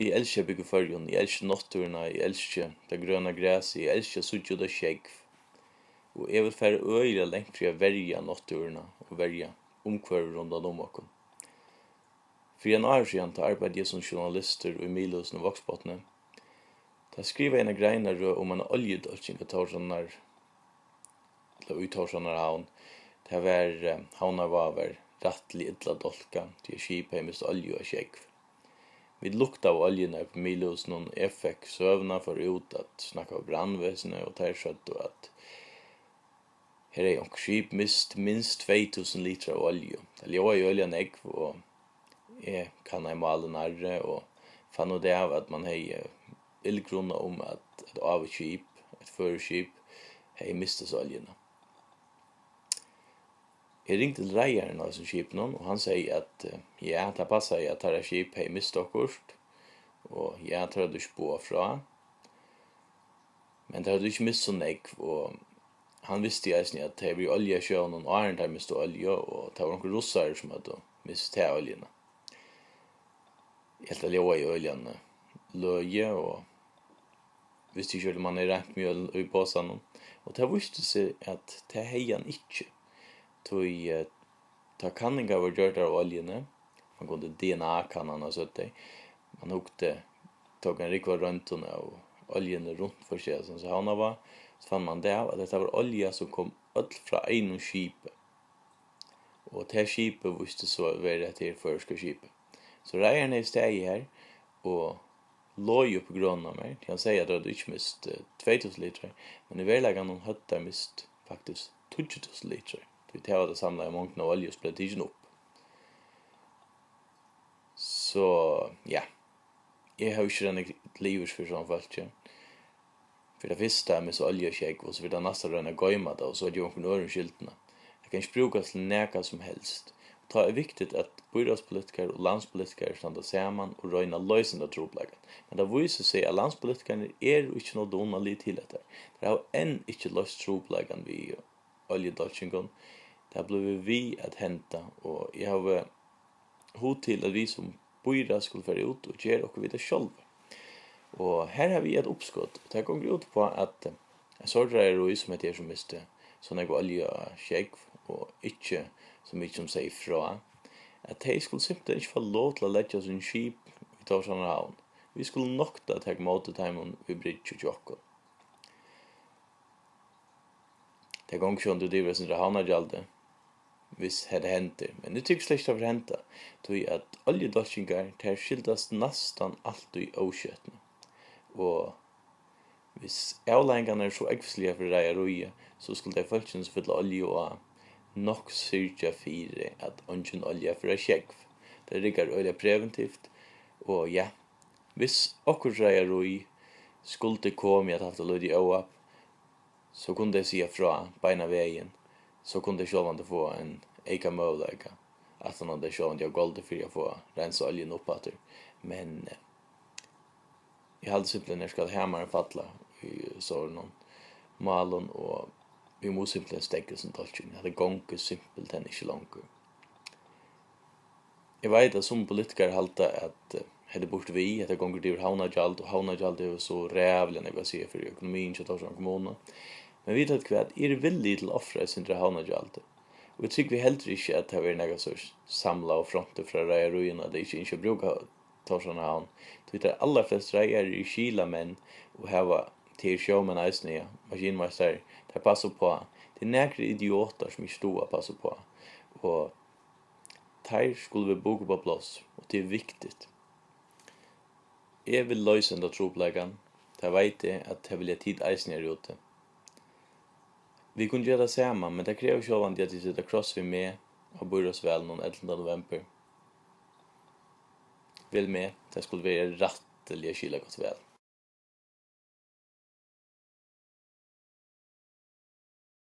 Jeg elsker bygge førjen, jeg elsker naturna, jeg elsker det grønne græset, jeg elsker suttje og skjegg. Og jeg vil fære øyre lengt for å verja naturna og verja omkvarver rundt om okken. For en år siden arbeidde jeg som journalister i Miløsen og Voksbotne. Da skriver jeg en greiner om en oljedolking av Torsjønner, eller i Torsjønner havn. Det var havner var rettelig ytla dolka til skipet jeg miste olje og skjegg. Vi lukta av oljene på Miløsen og jeg fikk søvna for ut at snakka av brandvesenet og terskjøtt og at her er jo skip mist minst 2000 liter av olje. Det låg i oljen egg og jeg kan ha malen nærre og fann ut det av at man hei ildgrunna om at et av skip, et føreskip, hei mistet oljene. Jeg ringte til reieren av disse skipene, og han sier at ja, det passer at det skip hei mistet akkurat, og ja, det hadde ikke bo fra, men det hadde ikke mistet sånn egg, og han visste jeg at det var olje i sjøen, og Arne der mistet olje, og det var noen russere som hadde mistet oljene. Helt alene i oljene løye, og visste ikke man er rent mye i båsen, og det visste seg at det hei han ikke. Ta kanningar var gjort av oljene. Man kunde DNA-kannan og sånt. Man tog en rikva röntgen av oljene rundt for seg, så han var, så fann man det av at dette var olja som kom öll fra en skipet. Og det skipet visste så være til førske skipet. Så reierne er steg her, og låg upp på grunnen av meg. Han sier at det hadde ikke mist 2000 liter, men i verleggen han hadde mist faktisk 2000 liter. Vi tar det samla i mången av olje og spiller tidsen opp. Så, ja. Jeg har ikke renne livers for sånn folk. For det første er med så olje og skjegg, og så vil det nesten renne gøyma det, og så er det jo noen øren skiltene. Det kan ikke brukes til neka som helst. Det er viktig at byrådspolitikere og landspolitikere standa sammen og røyna løsende tropleggen. Men det viser seg at landspolitikerne er ikke noe donali til dette. Det har enn ikke løst tropleggen ved oljedolkingen. Det har blivit vi att hämta och jag har hot till att vi som bojra skulle föra ut och göra och vidare själva. Och här har vi ett uppskott. Det här går ut på att en sorgare som heter som miste sån här olja skjegg och inte så mycket som säger fra att de skulle simpelthen inte få lov till att lägga sin skip i Torsjønner havn. Vi skulle nokta att ta emot det här vid bridge och jockor. Det går inte under driver sin havnagjalde hvis det henter. Men det tycks slik av henta, tog at oljedolkingar ter skildas nastan alt i åskjøttene. Og hvis avlengarna er så ekvislige for reia roie, så skulle det folkens fylla olje og nok syrja fire at ungen olje for skjegg. Det riggar olje preventivt, og ja, hvis okkur reia roie skulle komme at haft det lyd i åap, så kunne det sige fra beina veien, så kunne det sjålvande få en eika møvleika, at han hadde sjålvande av goldet for å få rensa oljen oppater. Men jeg hadde simpelthen når skal hammaren fatla i sånn malen, og vi må simpelthen stekke som dolken. Jeg hadde gonket simpelthen ikke langt. Jeg vet at som politikere halte at hade bort vi, att det gånger till havnagjald, och havnagjald är så rävligt när jag säger för ekonomin så tar som kommunen. Men vi tar kvärt är villig till offra sin havnagjald. Och jag tycker vi helt inte att det är några sorts samla och fronter från rejeruina, det är inte bruka ta såna havn. Vi tar alla flest rejer i Kila men och hava till showmen isnia, maskinmästare, det passar på. Det är några idioter som inte står passar på. Och här skulle vi boka på plats, och det är viktigt. Jeg vil løse enda tropleggen. Det vet jeg at jeg vil ha tid eisen her ute. Vi kunne gjøre det sammen, men det krever sjålvand at de sitter kross vi med og bor oss vel noen 11. november. Vil med, det skulle være rettelig skylda godt vel.